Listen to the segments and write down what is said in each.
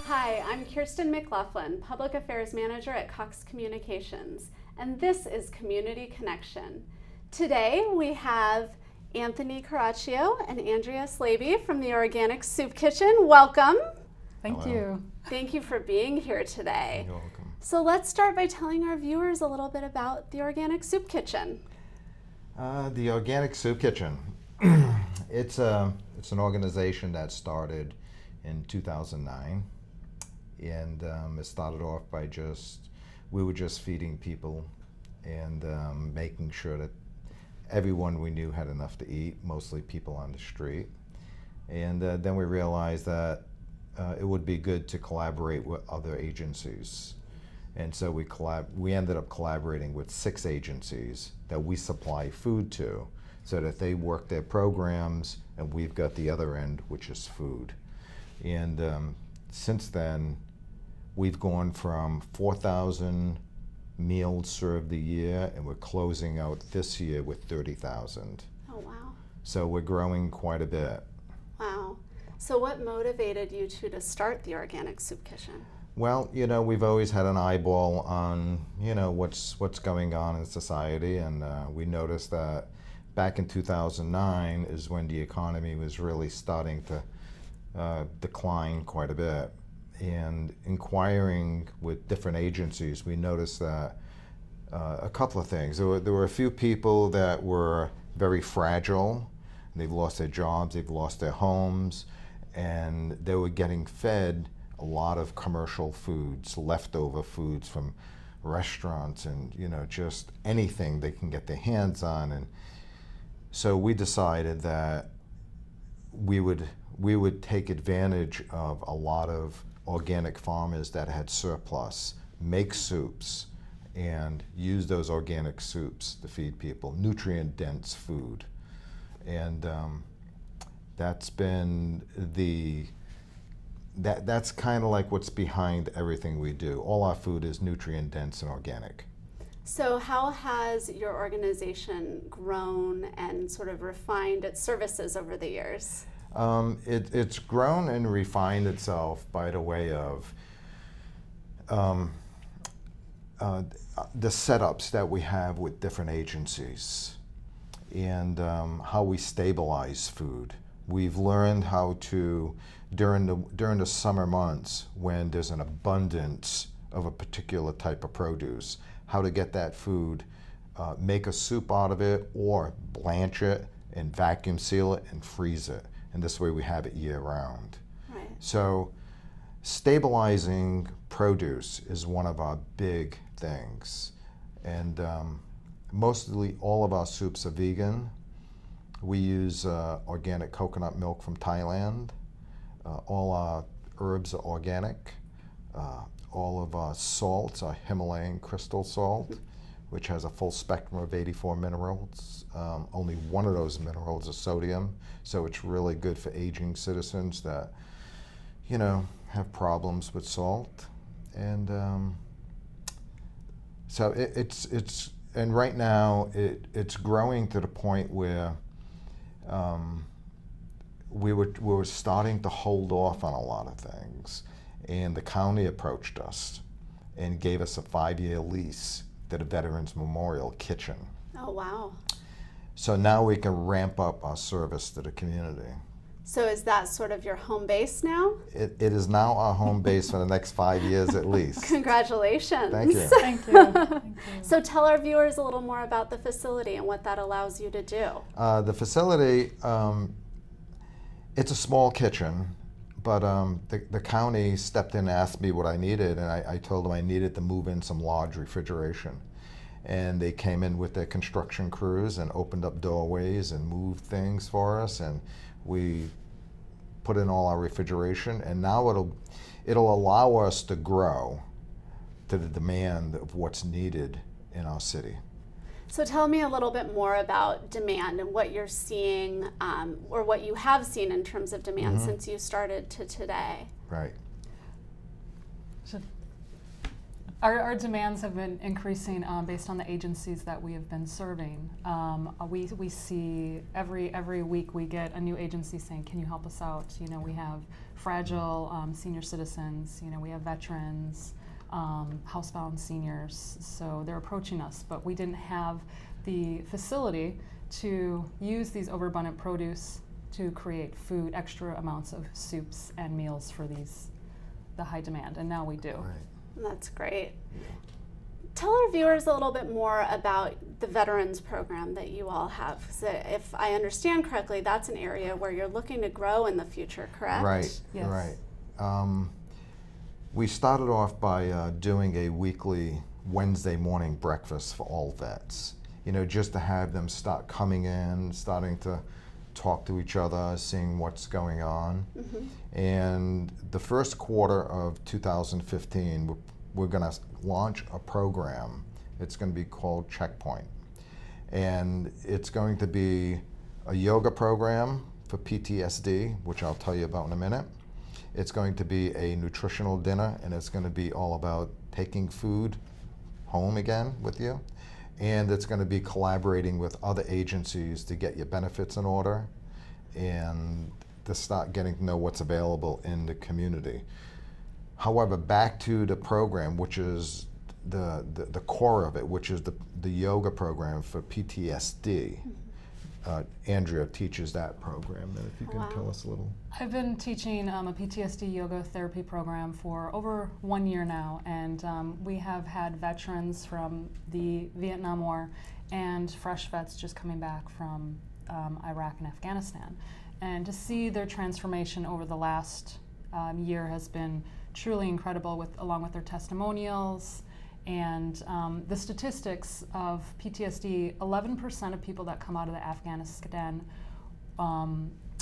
Hi, I'm Kirsten McLaughlin, Public Affairs Manager at Cox Communications, and this is Community Connection. Today we have Anthony Caraccio and Andrea Slaby from the Organic Soup Kitchen. Welcome. Thank you. Thank you for being here today. You're welcome. So let's start by telling our viewers a little bit about the Organic Soup Kitchen. The Organic Soup Kitchen. It's an organization that started in 2009, and it started off by we were just feeding people and making sure that everyone we knew had enough to eat, mostly people on the street. And then we realized that it would be good to collaborate with other agencies. And so we ended up collaborating with 6 agencies that we supply food to, so that they work their programs and we've got the other end, which is food. And since then, we've gone from 4,000 meals served a year, and we're closing out this year with 30,000. Oh, wow. So we're growing quite a bit. Wow. So what motivated you two to start the Organic Soup Kitchen? Well, we've always had an eyeball on, what's going on in society, and we noticed that back in 2009 is when the economy was really starting to decline quite a bit. And inquiring with different agencies, we noticed that a couple of things. There were a few people that were very fragile. They've lost their jobs, they've lost their homes, and they were getting fed a lot of commercial foods, leftover foods from restaurants, and just anything they can get their hands on. And so we decided that we would take advantage of a lot of organic farmers that had surplus, make soups, and use those organic soups to feed people, nutrient-dense food. And that's been that's kind of like what's behind everything we do. All our food is nutrient-dense and organic. So how has your organization grown and sort of refined its services over the years? It's grown and refined itself by the way of the setups that we have with different agencies, and how we stabilize food. We've learned how to, during the summer months when there's an abundance of a particular type of produce, how to get that food, make a soup out of it, or blanch it and vacuum seal it and freeze it. And this way we have it year round. Right. So stabilizing produce is one of our big things. And mostly all of our soups are vegan. We use organic coconut milk from Thailand. All our herbs are organic. All of our salts are Himalayan crystal salt, which has a full spectrum of 84 minerals. Only one of those minerals is sodium, so it's really good for aging citizens that, have problems with salt. And so it's and right now it's growing to the point where we were starting to hold off on a lot of things, and the county approached us and gave us a 5-year lease to the Veterans Memorial Kitchen. Oh, wow. So now we can ramp up our service to the community. So is that sort of your home base now? It is now our home base for the next 5 years at least. Congratulations. Thank you. Thank you. Thank you. So tell our viewers a little more about the facility and what that allows you to do. The facility, it's a small kitchen, but the county stepped in and asked me what I needed, and I told them I needed to move in some large refrigeration. And they came in with their construction crews and opened up doorways and moved things for us, and we put in all our refrigeration, and now it'll allow us to grow to the demand of what's needed in our city. So tell me a little bit more about demand and what you're seeing, or what you have seen in terms of demand since you started to today. Right. Our demands have been increasing based on the agencies that we have been serving. We see every week we get a new agency saying, "Can you help us out?" You know, we have fragile senior citizens. You know, we have veterans, housebound seniors. So they're approaching us, but we didn't have the facility to use these overabundant produce to create food, extra amounts of soups and meals for the high demand, and now we do. Right. That's great. Tell our viewers a little bit more about the Veterans Program that you all have. 'Cause if I understand correctly, that's an area where you're looking to grow in the future, correct? Right, Yes. right. We started off by doing a weekly Wednesday morning breakfast for all vets. You know, just to have them start coming in, starting to talk to each other, seeing what's going on. And the first quarter of 2015, we're going to launch a program. It's going to be called Checkpoint. And it's going to be a yoga program for PTSD, which I'll tell you about in a minute. It's going to be a nutritional dinner, and it's going to be all about taking food home again with you. And it's going to be collaborating with other agencies to get your benefits in order and to start getting to know what's available in the community. However, back to the program, which is the core of it, which is the yoga program for PTSD. Andrea teaches that program. And if you can tell us a little. I've been teaching a PTSD yoga therapy program for over 1 year now, and we have had veterans from the Vietnam War and fresh vets just coming back from Iraq and Afghanistan. And to see their transformation over the last year has been truly incredible, along with their testimonials. And the statistics of PTSD, 11% of people that come out of the Afghanistan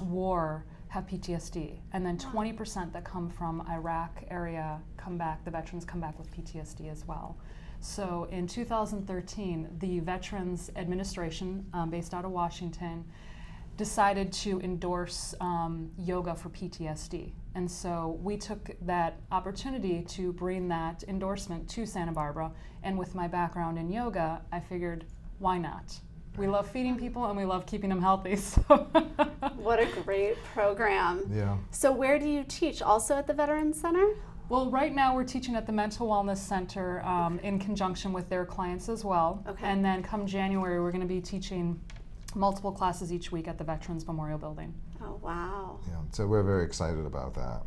war have PTSD. And then 20% that come from Iraq area come back, the veterans come back with PTSD as well. So in 2013, the Veterans Administration, based out of Washington, decided to endorse yoga for PTSD. And so we took that opportunity to bring that endorsement to Santa Barbara. And with my background in yoga, I figured, why not? We love feeding people and we love keeping them healthy. So What a great program. Yeah. So where do you teach? Also at the Veterans Center? Well, right now we're teaching at the Mental Wellness Center in conjunction with their clients as well. Okay. And then come January, we're going to be teaching multiple classes each week at the Veterans Memorial Building. Oh, wow. Yeah. So we're very excited about that.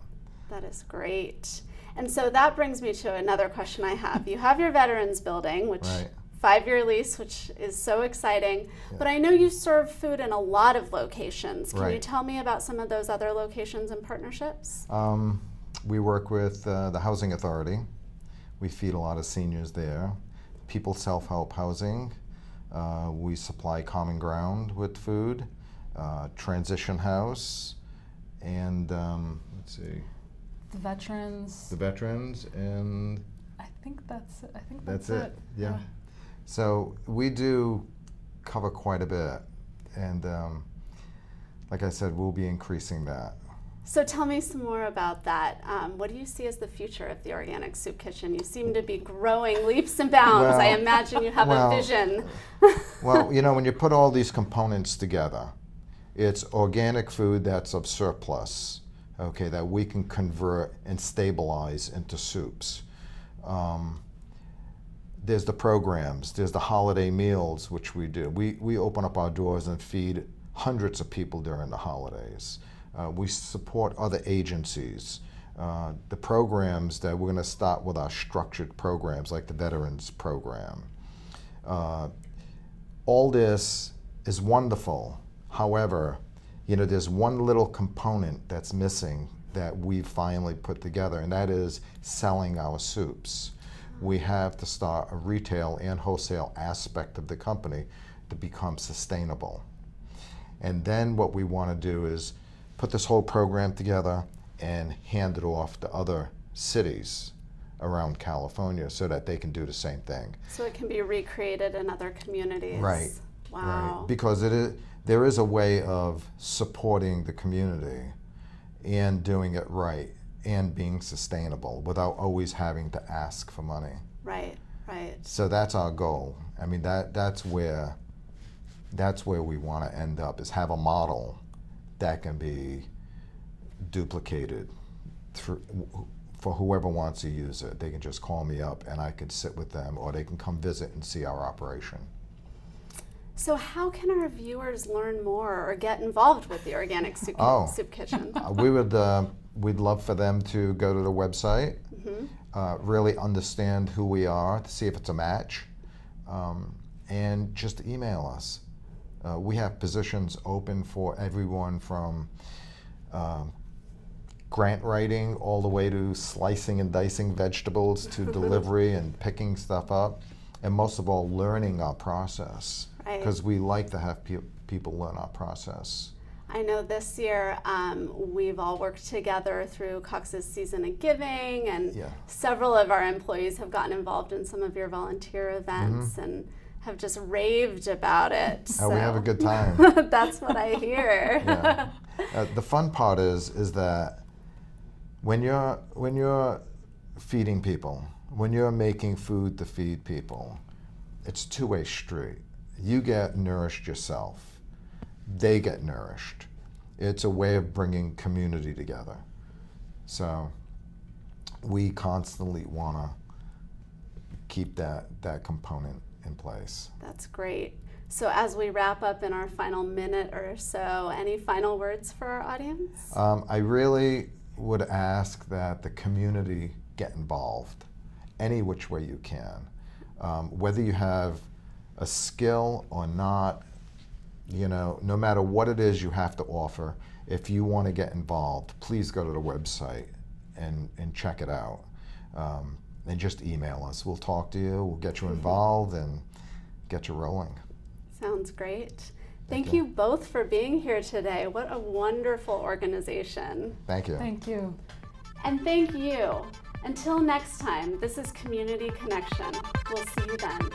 That is great. And so that brings me to another question I have. You have your Veterans Building, which Right. 5-year lease, which is so exciting. But I know you serve food in a lot of locations. Can you Right. tell me about some of those other locations and partnerships? We work with the Housing Authority. We feed a lot of seniors there. People Self-Help Housing. We supply Common Ground with food. Transition House. And let's see, The veterans, the veterans, and I think that's it. that's it. Yeah. So we do cover quite a bit. And like I said, we'll be increasing that. So tell me some more about that. What do you see as the future of the Organic Soup Kitchen? You seem to be growing leaps and bounds. I Well, imagine you have well, a vision. Well, you know, when you put all these components together, it's organic food that's of surplus, okay, that we can convert and stabilize into soups. There's the programs, there's the holiday meals, which we do. We open up our doors and feed hundreds of people during the holidays. We support other agencies. The programs that we're going to start with are structured programs like the Veterans Program. All this is wonderful. However, you know, there's one little component that's missing that we finally put together, and that is selling our soups. We have to start a retail and wholesale aspect of the company to become sustainable. And then what we want to do is put this whole program together and hand it off to other cities around California so that they can do the same thing. So it can be recreated in other communities. Right. Wow. Right. Because there is a way of supporting the community and doing it right and being sustainable without always having to ask for money. Right, right. So that's our goal. I mean, that's where we want to end up, is have a model that can be duplicated for whoever wants to use it. They can just call me up and I could sit with them, or they can come visit and see our operation. So how can our viewers learn more or get involved with the Organic Soup, Soup Kitchen? We'd love for them to go to the website, really understand who we are, to see if it's a match, and just email us. We have positions open for everyone from grant writing all the way to slicing and dicing vegetables to delivery and picking stuff up, and most of all, learning our process, because we like to have people learn our process. I know this year we've all worked together through Cox's Season of Giving, and several of our employees have gotten involved in some of your volunteer events and have just raved about it. So we have a good time. That's what I hear. The fun part is that when you're feeding people, when you're making food to feed people, it's a two-way street. You get nourished yourself. They get nourished. It's a way of bringing community together. So we constantly want to keep that component in place. That's great. So as we wrap up in our final minute or so, any final words for our audience? I really would ask that the community get involved any which way you can. Whether you have a skill or not, no matter what it is you have to offer, if you want to get involved, please go to the website and check it out. And just email us. We'll talk to you, we'll get you involved and get you rolling. Sounds great. Thank you both for being here today. What a wonderful organization. Thank you. Thank you. And thank you. Until next time, this is Community Connection. We'll see you then.